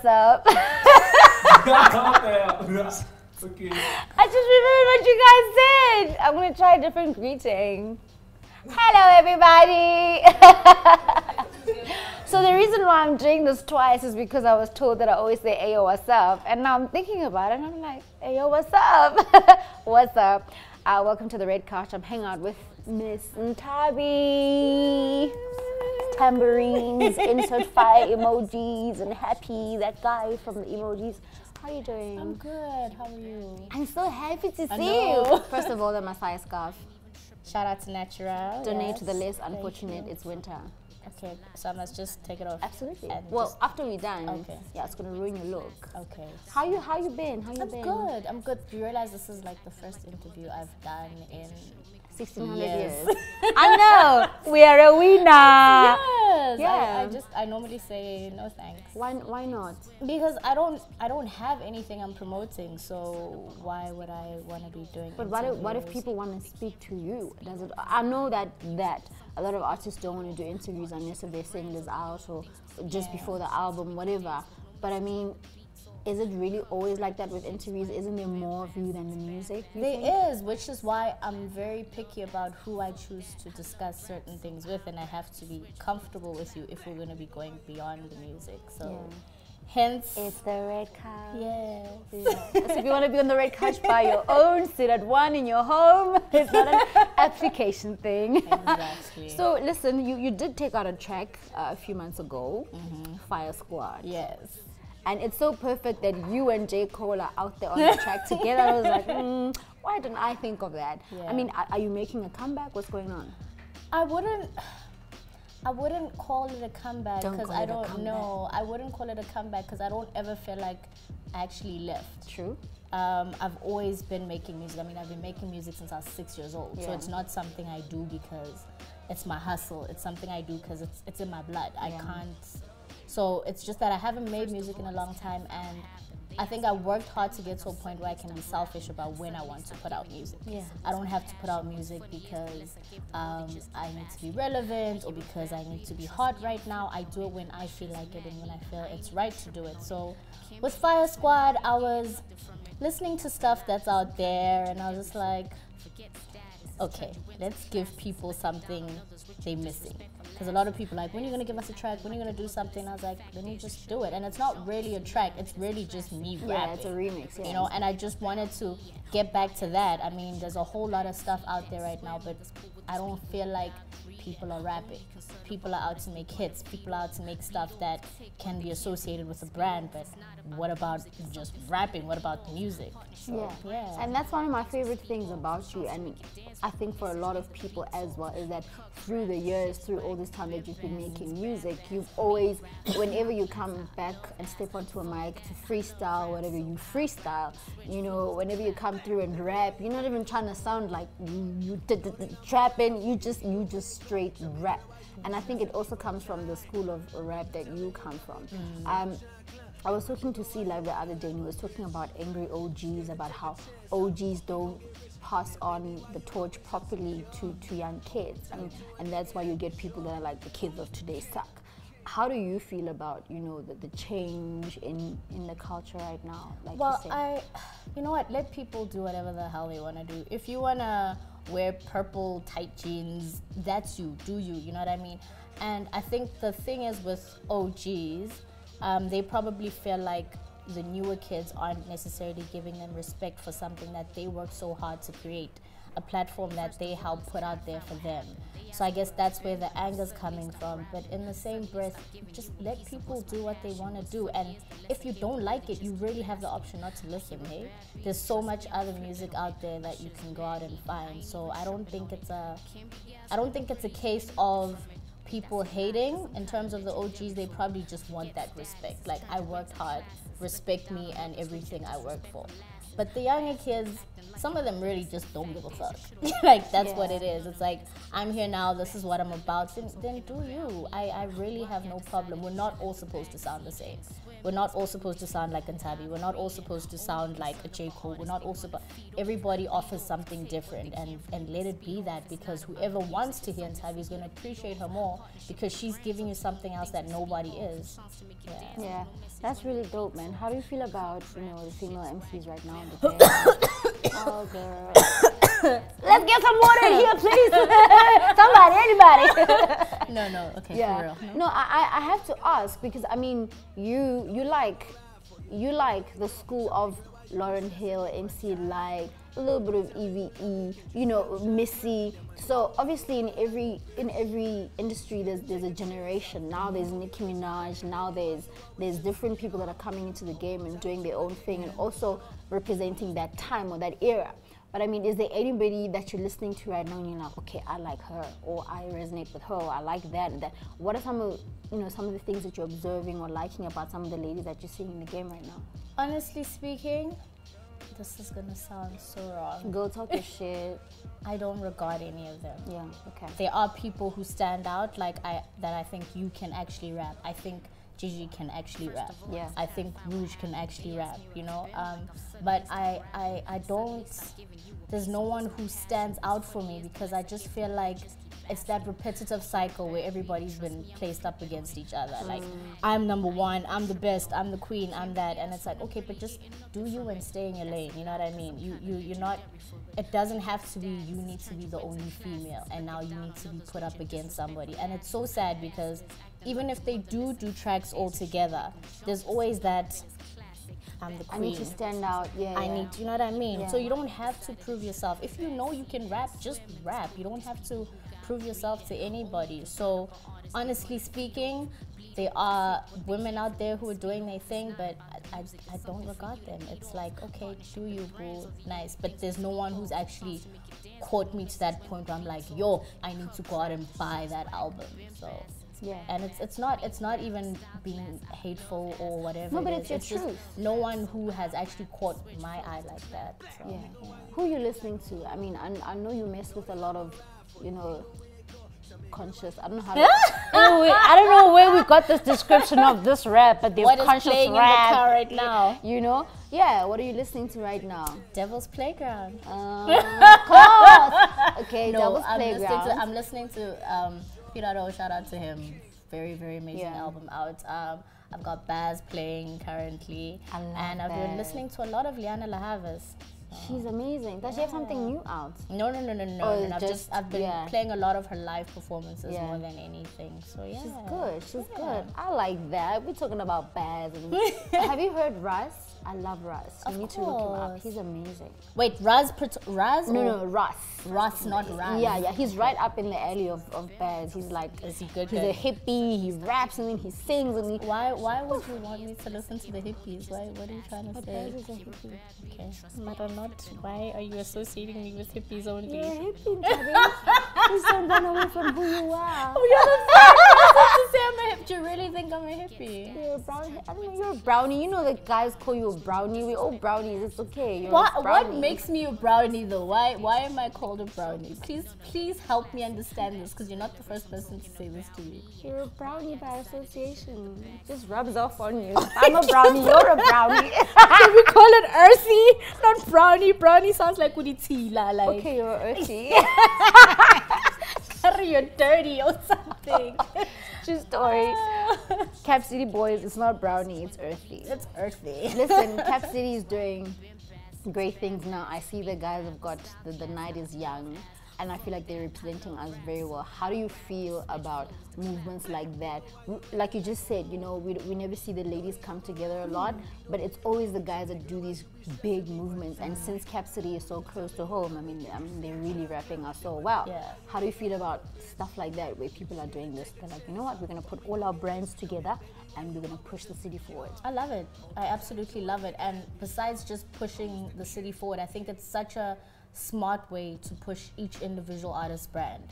what's up? Okay. I just remembered what you guys said. I'm gonna try a different greeting. Hello, everybody. So the reason why I'm doing this twice is because I was told that I always say, "Ayo, what's up?" And now I'm thinking about it, and I'm like, "Ayo, what's up? What's up?" Welcome to the Red Couch. I'm hanging out with Ms Nthabi. Tambourines, insert fire emojis, and happy. That guy from the emojis. How are you doing? I'm good. How are you? I'm so happy to see you. First of all, the Masai scarf. Shout out to Natural. Donate to the less unfortunate. It's winter. Okay, so I must just take it off. Absolutely. And Well, after we're done, Okay. yeah, it's gonna ruin your look. Okay. How you been? How you I'm been? good. I'm good. You realize this is like the first interview I've done in 1600 Yes. years. I know. We are a winner. Yes. Yeah. I normally say no thanks. Why not? Because I don't have anything I'm promoting, so why would I want to be doing But what if interviews? people want to speak to you? Does it? I know that a lot of artists don't want to do interviews unless if their single is out or just before the album, whatever. But I mean, is it really always like that with interviews? Isn't there more of you than the music? You think? There is, which is why I'm very picky about who I choose to discuss certain things with, and I have to be comfortable with you if we're going to be going beyond the music. So, hence, It's the Red Couch. yeah. So if you want to be on the Red Couch by your own, sit at one in your home. It's not an application thing. Exactly. So listen, you did take out a track a few months ago, Fire Squad. Yes. And it's so perfect that you and J. Cole are out there on the track together. I was like, why didn't I think of that? Yeah. I mean, are you making a comeback? What's going on? I wouldn't call it a comeback Don't because call I it a don't know. I wouldn't call it a comeback because I don't ever feel like I actually left. True. I've always been making music. I mean, I've been making music since I was 6 years old. So Yeah. it's not something I do because it's my hustle. It's something I do because it's in my blood. I can't. So it's just that I haven't made music in a long time, and I think I worked hard to get to a point where I can be selfish about when I want to put out music. Yeah. I don't have to put out music because I need to be relevant or because I need to be hot right now. I do it when I feel like it and when I feel it's right to do it. So with Fire Squad, I was listening to stuff that's out there, and I was just like, okay, let's give people something they're missing. Because a lot of people are like, when are you going to give us a track? When are you going to do something? I was like, let me just do it. And it's not really a track. It's really just me rapping. Yeah, it's a remix. Yeah. You know, and I just wanted to get back to that. I mean, there's a whole lot of stuff out there right now, but I don't feel like people are rapping. People are out to make hits. People are out to make stuff that can be associated with a brand, but what about just rapping? What about the music? So, yeah. And that's one of my favorite things about you, and I think for a lot of people as well, is that through the years, through all this time that you've been making music, you've always, whenever you come back and step onto a mic to freestyle, whatever you freestyle, you know, whenever you come through and rap, you're not even trying to sound like you trapping, you just straight rap. And I think it also comes from the school of rap that you come from. I was talking to C Live the other day, and he was talking about angry OGs, about how OGs don't pass on the torch properly to young kids, and that's why you get people that are like, the kids of today suck. How do you feel about, you know, the change in the culture right now? Like Well, you said? you know what? Let people do whatever the hell they want to do. If you want to wear purple tight jeans, that's you. Do you? You know what I mean? And I think the thing is with OGs, they probably feel like the newer kids aren't necessarily giving them respect for something that they worked so hard to create, a platform that they helped put out there for them. So I guess that's where the anger's coming from. But in the same breath, just let people do what they want to do. And if you don't like it, you really have the option not to listen, hey? There's so much other music out there that you can go out and find. So I don't think it's a case of people hating. In terms of the OGs, they probably just want that respect. Like, I worked hard, respect me and everything I worked for. But the younger kids, some of them really just don't give a fuck. Like, that's what it is. It's like, I'm here now, this is what I'm about, then do you. I really have no problem. We're not all supposed to sound the same. we're not all supposed to sound like Nthabi. We're not all supposed to sound like a J. Cole. We're not all supposed. Everybody offers something different, and let it be that, because whoever wants to hear Nthabi is going to appreciate her more because she's giving you something else that nobody is. Yeah, that's really dope, man. How do you feel about, you know, the female MCs right now? Oh, girl. Let's get some water here, please. Somebody, anybody. No, okay, Yeah. for real. No, I have to ask, because I mean, you like the school of Lauryn Hill, MC Light, a little bit of EVE, you know, Missy. So obviously in every industry there's a generation. Now there's Nicki Minaj, now there's different people that are coming into the game and doing their own thing and also representing that time or that era. But I mean, is there anybody that you're listening to right now and you're like, okay, I like her, or I resonate with her, or I like that and that? What are some of the things that you're observing or liking about some of the ladies that you're seeing in the game right now? Honestly speaking, this is gonna sound so wrong. Go talk your shit. I don't regard any of them. Yeah, okay. There are people who stand out, that I think you can actually rap. I think Gigi can actually rap. Yeah. I think Rouge can actually rap, you know. But I don't. There's no one who stands out for me because I just feel like it's that repetitive cycle where everybody's been placed up against each other. Like, I'm number one, I'm the best, I'm the queen, I'm that, and it's like, okay, but just do you and stay in your lane. You know what I mean? You're not. It doesn't have to be you need to be the only female, and now you need to be put up against somebody. And it's so sad because even if they do tracks all together, there's always that. I'm the queen. I need to stand out. Yeah. I need, you know what I mean? Yeah. So you don't have to prove yourself. If you know you can rap, just rap. You don't have to prove yourself to anybody. So honestly speaking, there are women out there who are doing their thing, but I don't regard them. It's like, okay, do you, boo, nice. But there's no one who's actually caught me to that point where I'm like, yo, I need to go out and buy that album. So yeah. And it's not even being hateful or whatever. No, but it is. it's your truth. Just no one who has actually caught my eye like that. So, Yeah. Who are you listening to? I mean, I know you mess with a lot of, you know, conscious. I don't know how to. I don't know where we got this description of this rap, but there's what is conscious playing rap in the car right now? You know? Yeah. What are you listening to right now? Devil's Playground. Of course. Okay. No, Devil's I'm Playground. I'm listening to Piraro. Shout out to him. Very, very amazing album out. I've got Baz playing currently, and I've been listening to a lot of Liana La Havas. She's amazing. Does she have something new out? No. I've been playing a lot of her live performances more than anything. So yeah, She's good. She's good. I like that. We're talking about Baz. And have you heard Russ? I love Russ. You need to look him up. He's amazing. Wait, Raz? No, Russ. Russ, not Raz. Yeah. He's right up in the alley of Baz. He's like, is he good? He's a hippie. He raps and then he sings and he. Why would you want me to listen to the hippies? What are you trying to say? Baz is a hippie. Okay, but I'm not. Why are you associating me with hippies only? You're a hippie, Nthabi. Please don't run away from who you are. Oh, you're the first person to say I'm a hippie. Do you really think I'm a hippie? You're a brownie. I don't know. You're a brownie. You know the guys call you a brownie. We all brownies. It's okay. You're a brownie. What makes me a brownie though? Why am I called a brownie? Please help me understand this, because you're not the first person to say this to me. You're a brownie by association. It just rubs off on you. I'm a brownie. You're a brownie. Can we call it earthy, not brownie? Brownie sounds like uditila, like. Okay, you're earthy. You're dirty or something. True story. Cap City boys, it's not brownie, it's earthy. It's earthy. Listen, Cap City is doing great things now. I see the guys have got the night is young, and I feel like they're representing us very well. How do you feel about movements like that? Like you just said, you know, we never see the ladies come together a lot, but it's always the guys that do these big movements. And since Cap City is so close to home, I mean they're really rapping us so well. Yeah. How do you feel about stuff like that, where people are doing this? They're like, you know what, we're gonna put all our brands together and we're gonna push the city forward. I love it. I absolutely love it. And besides just pushing the city forward, I think it's such a smart way to push each individual artist brand.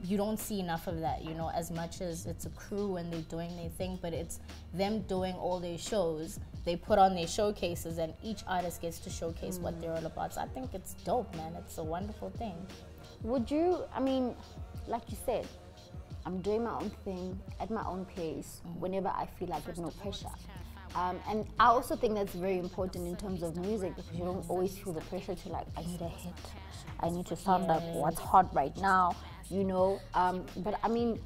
You don't see enough of that, you know, as much as it's a crew and they're doing their thing, but it's them doing all their shows. They put on their showcases and each artist gets to showcase what they're all about. So I think it's dope, man. It's a wonderful thing. Would you, I mean, like you said, I'm doing my own thing at my own pace whenever I feel like there's no pressure. And I also think that's very important in terms of music, because you don't always feel the pressure to like, I need a hit, I need to sound like what's hot right now, you know. But I mean,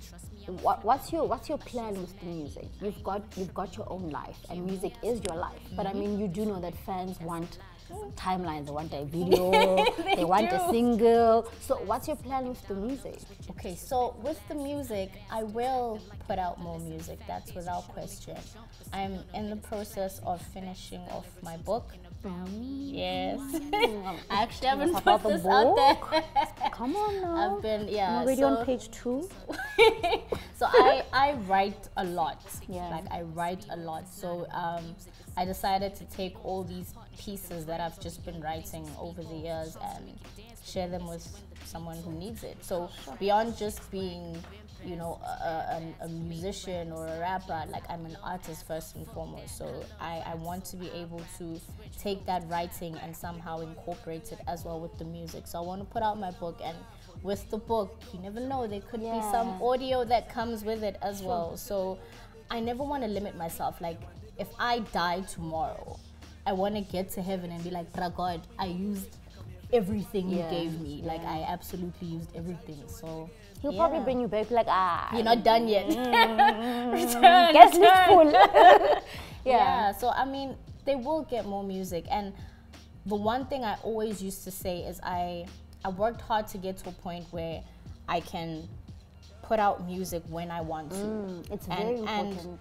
what's your plan with the music? You've got your own life, and music is your life. But I mean, you do know that fans want timelines, they want a video, they want a single. So what's your plan with the music? Okay, so with the music, I will put out more music, that's without question. I'm in the process of finishing off my book. Yes. I actually haven't put this out there. Come on now. I've been, I'm already on page 2. So I write a lot. Yeah. Like I write a lot. So I decided to take all these pieces that I've just been writing over the years and share them with someone who needs it. So beyond just being, you know, a musician or a rapper, like I'm an artist first and foremost. So I want to be able to take that writing and somehow incorporate it as well with the music. So I want to put out my book, and with the book, you never know, there could be some audio that comes with it as well. So I never want to limit myself. Like if I die tomorrow, I want to get to heaven and be like, God, I used everything you gave me. Like I absolutely used everything. So he'll probably bring you back like, you're not done yet. Return. Guess it's full. Yeah. So I mean, they will get more music. And the one thing I always used to say is I worked hard to get to a point where I can put out music when I want to. It's very important. And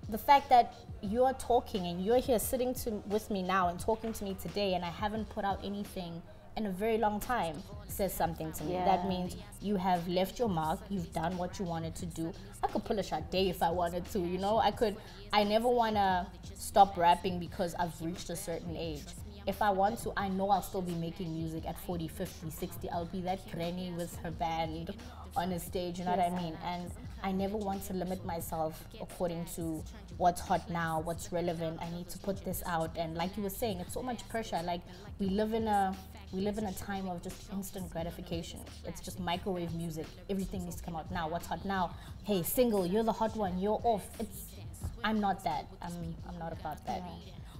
the fact that you're talking and you're here sitting with me now and talking to me today, and I haven't put out anything in a very long time, says something to me. That means you have left your mark, you've done what you wanted to do. I could pull a shot day if I wanted to, you know. I never want to stop rapping because I've reached a certain age. If I want to, I know I'll still be making music at 40, 50, 60. I'll be that granny with her band on a stage, you know what I mean? And I never want to limit myself according to what's hot now, what's relevant. I need to put this out. And like you were saying, it's so much pressure. Like we live in a time of just instant gratification. It's just microwave music. Everything needs to come out now. What's hot now? Hey, single, you're the hot one, you're off. I'm not that. I'm not about that.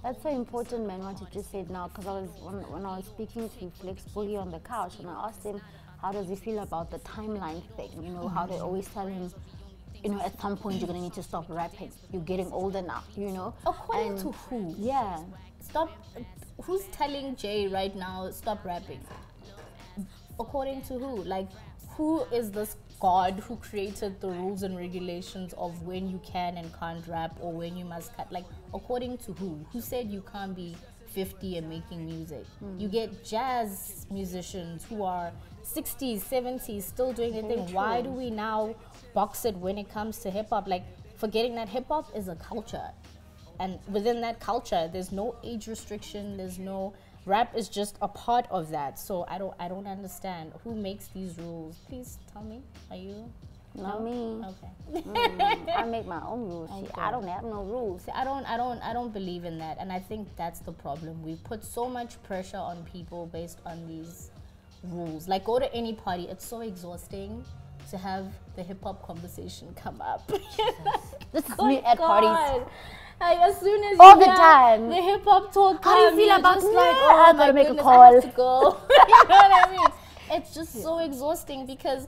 That's so important, man, what you just said now, because when I was speaking to Flex Boogie on the couch, and I asked him, how does he feel about the timeline thing? You know, how they always tell him, you know, at some point you're going to need to stop rapping. You're getting older now, you know. According to who? Yeah. Stop. Who's telling Jay right now, stop rapping? According to who? Like, who is this God who created the rules and regulations of when you can and can't rap, or when you must cut? Like, according to who? Who said you can't be 50 and making music? You get jazz musicians who are 60s, 70s still doing their thing. Why do we now box it when it comes to hip hop? Like, forgetting that hip hop is a culture, and within that culture there's no age restriction, there's no, rap is just a part of that. So I don't understand who makes these rules. Please tell me. Are you? Not me. Okay. I make my own rules. Okay. I don't have no rules. See, I don't believe in that, and I think that's the problem. We put so much pressure on people based on these rules. Like, go to any party, it's so exhausting to have the hip hop conversation come up. This is me at parties. Like, as soon as all you the time, the hip hop talk, how do you feel about it? Like, oh, I gotta make a call. I have to go. You know what I mean? It's just so exhausting because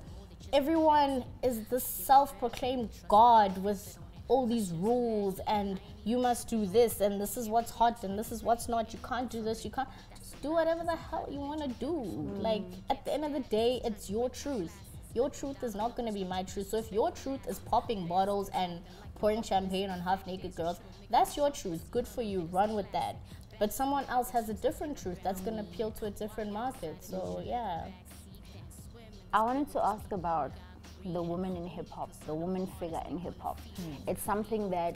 everyone is the self-proclaimed God with all these rules, and you must do this, and this is what's hot, and this is what's not. You can't do this. You can't. Just do whatever the hell you want to do. Like, at the end of the day, it's your truth. Your truth is not going to be my truth. So if your truth is popping bottles and pouring champagne on half-naked girls, that's your truth. Good for you. Run with that. But someone else has a different truth that's going to appeal to a different market. So, yeah. I wanted to ask about the woman in hip-hop, the woman figure in hip-hop. It's something that,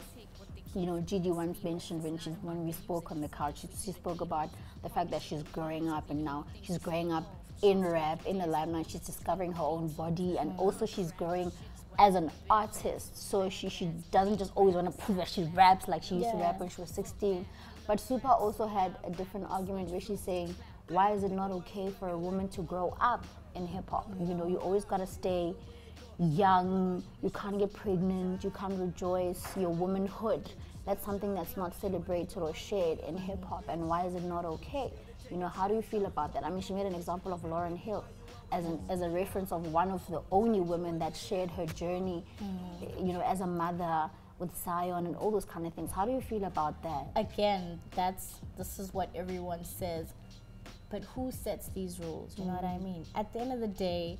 you know, Gigi once mentioned when we spoke on the couch. She spoke about the fact that she's growing up, and now she's growing up in rap, in the limelight. She's discovering her own body, and also she's growing as an artist. So she doesn't just always want to prove that she raps like she used to rap when she was 16. But Super also had a different argument where she's saying, why is it not okay for a woman to grow up in hip-hop? You know, you always got to stay young, you can't get pregnant, you can't rejoice your womanhood that's something that's not celebrated or shared in hip-hop, and why is it not okay? You know, how do you feel about that? I mean, she made an example of Lauryn Hill as a reference of one of the only women that shared her journey, you know, as a mother with Zion and all those kind of things. How do you feel about that? Again, this is what everyone says, but who sets these rules? You know what I mean? At the end of the day,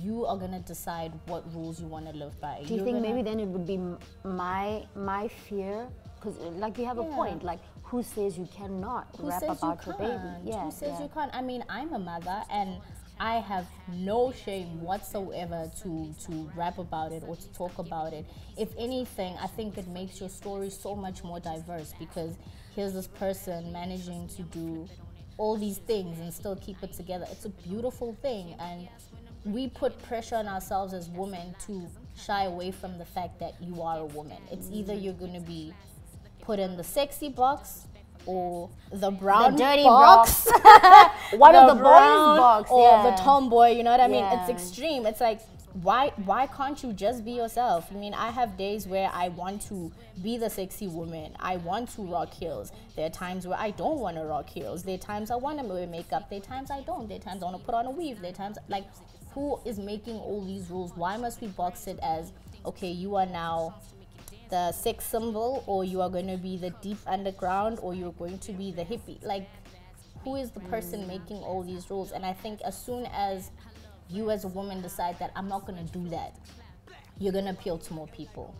you are gonna decide what rules you want to live by. Do you think maybe then it would be my fear? Because like you have a point, like who says you cannot rap about your baby? Yeah, who says you can't? I mean, I'm a mother and I have no shame whatsoever to rap about it or to talk about it. If anything, I think it makes your story so much more diverse, because here's this person managing to do all these things and still keep it together. It's a beautiful thing, and we put pressure on ourselves as women to shy away from the fact that you are a woman. It's either you're going to be put in the sexy box or the brown dirty box. One of the boys' box. Or the tomboy, you know what I mean? Yeah. It's extreme. It's like, why can't you just be yourself? I mean, I have days where I want to be the sexy woman. I want to rock heels. There are times where I don't want to rock heels. There are times I want to wear makeup. There are times I don't. There are times I want to put on a weave. There are times, like, who is making all these rules? Why must we box it as, okay, you are now the sex symbol, or you are going to be the deep underground, or you're going to be the hippie? Like, who is the person making all these rules? And I think as soon as you as a woman decide that I'm not going to do that, you're going to appeal to more people.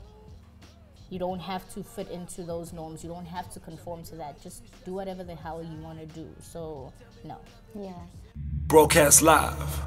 You don't have to fit into those norms. You don't have to conform to that. Just do whatever the hell you want to do. So, no. Yeah. Broadcast live.